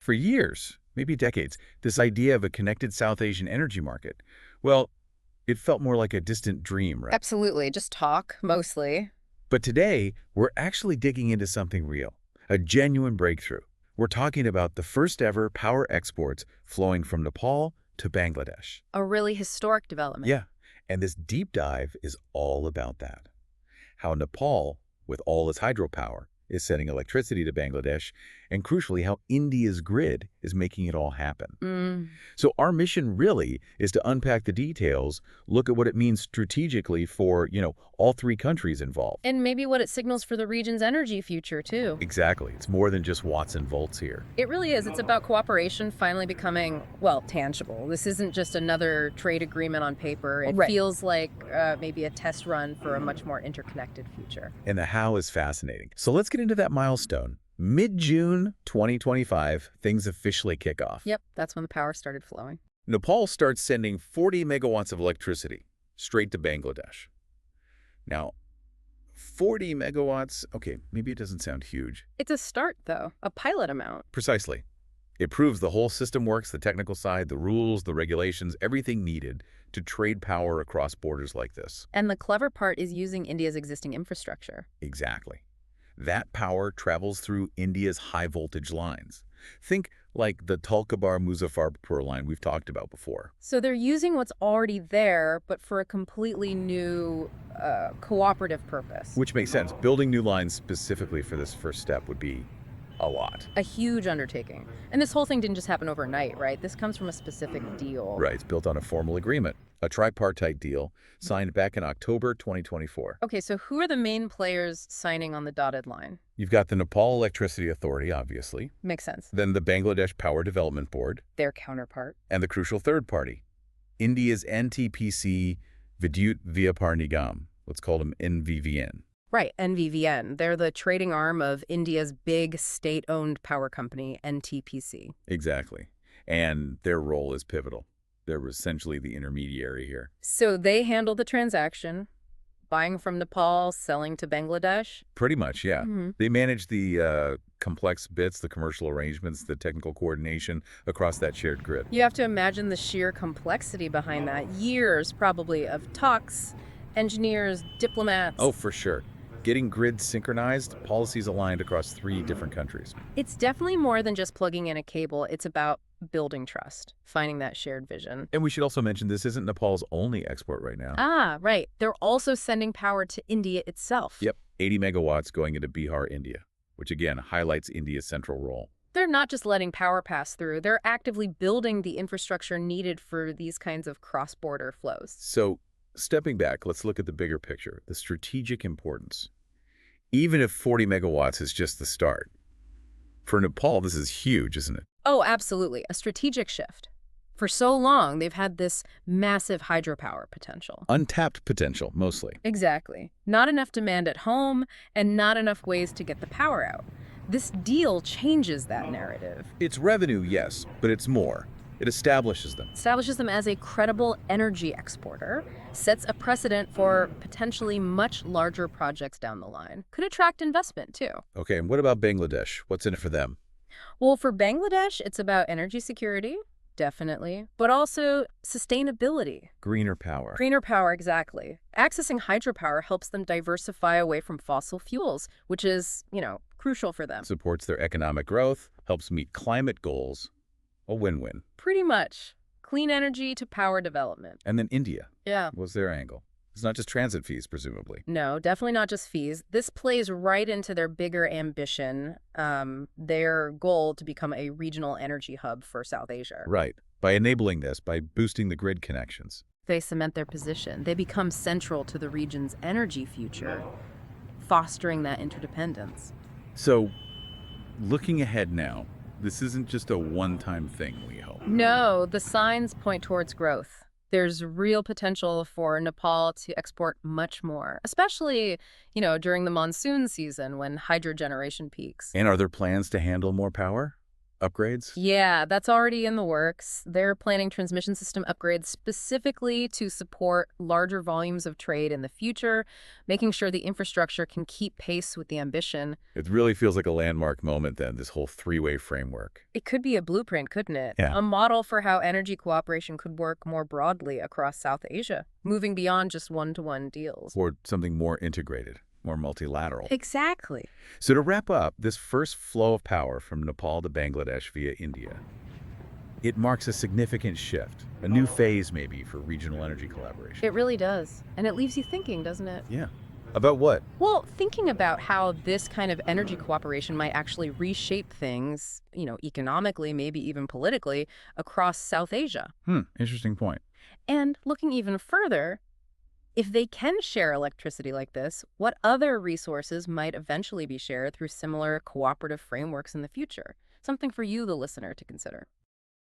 For years, maybe decades, this idea of a connected South Asian energy market, well, it felt more like a distant dream, right? Absolutely. Just talk, mostly. But today, we're actually digging into something real, a genuine breakthrough. We're talking about the first ever power exports flowing from Nepal to Bangladesh. A really historic development. Yeah, and this deep dive is all about that. How Nepal, with all its hydropower, is sending electricity to Bangladesh, and crucially, how India's grid is making it all happen. Mm. So our mission really is to unpack the details, look at what it means strategically for, all three countries involved. And maybe what it signals for the region's energy future, too. Exactly. It's more than just watts and volts here. It really is. It's about cooperation finally becoming, well, tangible. This isn't just another trade agreement on paper. It feels like maybe a test run for a much more interconnected future. And the how is fascinating. So let's get into that milestone. Mid-June 2025, things officially kick off. Yep, that's when the power started flowing. Nepal starts sending 40 megawatts of electricity straight to Bangladesh. Now, 40 megawatts, okay, maybe it doesn't sound huge. It's a start, though, a pilot amount. Precisely. It proves the whole system works, the technical side, the rules, the regulations, everything needed to trade power across borders like this. And the clever part is using India's existing infrastructure. Exactly. That power travels through India's high-voltage lines. Think like the Tulkabar-Muzaffarpur line we've talked about before. So they're using what's already there, but for a completely new cooperative purpose. Which makes sense. Building new lines specifically for this first step would be a lot. A huge undertaking. And this whole thing didn't just happen overnight, right? This comes from a specific deal. Right. It's built on a formal agreement, a tripartite deal signed back in October 2024. Okay, so who are the main players signing on the dotted line? You've got the Nepal Electricity Authority, obviously. Makes sense. Then the Bangladesh Power Development Board. Their counterpart. And the crucial third party, India's NTPC Vidyut Vyapar Nigam. Let's call them NVVN. Right, NVVN. They're the trading arm of India's big state-owned power company, NTPC. Exactly. And their role is pivotal. They're essentially the intermediary here. So they handle the transaction, buying from Nepal, selling to Bangladesh? Pretty much, yeah. They manage the complex bits, the commercial arrangements, the technical coordination across that shared grid. You have to imagine the sheer complexity behind that. Years, probably, of talks, engineers, diplomats. Oh, for sure. Getting grids synchronized, policies aligned across 3 different countries. It's definitely more than just plugging in a cable. It's about building trust, finding that shared vision. And we should also mention this isn't Nepal's only export right now. Ah, right. They're also sending power to India itself. Yep, 80 megawatts going into Bihar, India, which again highlights India's central role. They're not just letting power pass through. They're actively building the infrastructure needed for these kinds of cross-border flows. So, stepping back, let's look at the bigger picture, the strategic importance. Even if 40 megawatts is just the start, for Nepal, this is huge, isn't it? Oh, absolutely. A strategic shift. For so long, they've had this massive hydropower potential. Untapped potential, mostly. Exactly. Not enough demand at home and not enough ways to get the power out. This deal changes that narrative. It's revenue, yes, but it's more. It establishes them. Establishes them as a credible energy exporter, sets a precedent for potentially much larger projects down the line. Could attract investment, too. Okay, and what about Bangladesh? What's in it for them? Well, for Bangladesh, it's about energy security, definitely, but also sustainability. Greener power. Greener power, exactly. Accessing hydropower helps them diversify away from fossil fuels, which is, crucial for them. Supports their economic growth, helps meet climate goals. A win-win. Pretty much. Clean energy to power development. And then India. Yeah. What's their angle? It's not just transit fees, presumably. No, definitely not just fees. This plays right into their bigger ambition, their goal to become a regional energy hub for South Asia. Right. By enabling this, by boosting the grid connections. They cement their position. They become central to the region's energy future, fostering that interdependence. So, looking ahead now, this isn't just a one-time thing, we hope. No, the signs point towards growth. There's real potential for Nepal to export much more, especially, during the monsoon season when hydro generation peaks. And are there plans to handle more power? upgrades? Yeah, that's already in the works. They're planning transmission system upgrades specifically to support larger volumes of trade in the future, making sure the infrastructure can keep pace with the ambition. It really feels like a landmark moment then, this whole three-way framework. It could be a blueprint, couldn't it? Yeah. A model for how energy cooperation could work more broadly across South Asia, moving beyond just one-to-one deals. Or something more integrated, more multilateral. Exactly. So to wrap up, this first flow of power from Nepal to Bangladesh via India, it marks a significant shift, a new phase maybe for regional energy collaboration. It really does. And it leaves you thinking, doesn't it? Yeah. About what? Well, thinking about how this kind of energy cooperation might actually reshape things, economically, maybe even politically, across South Asia. Interesting point. And looking even further, if they can share electricity like this, what other resources might eventually be shared through similar cooperative frameworks in the future? Something for you, the listener, to consider.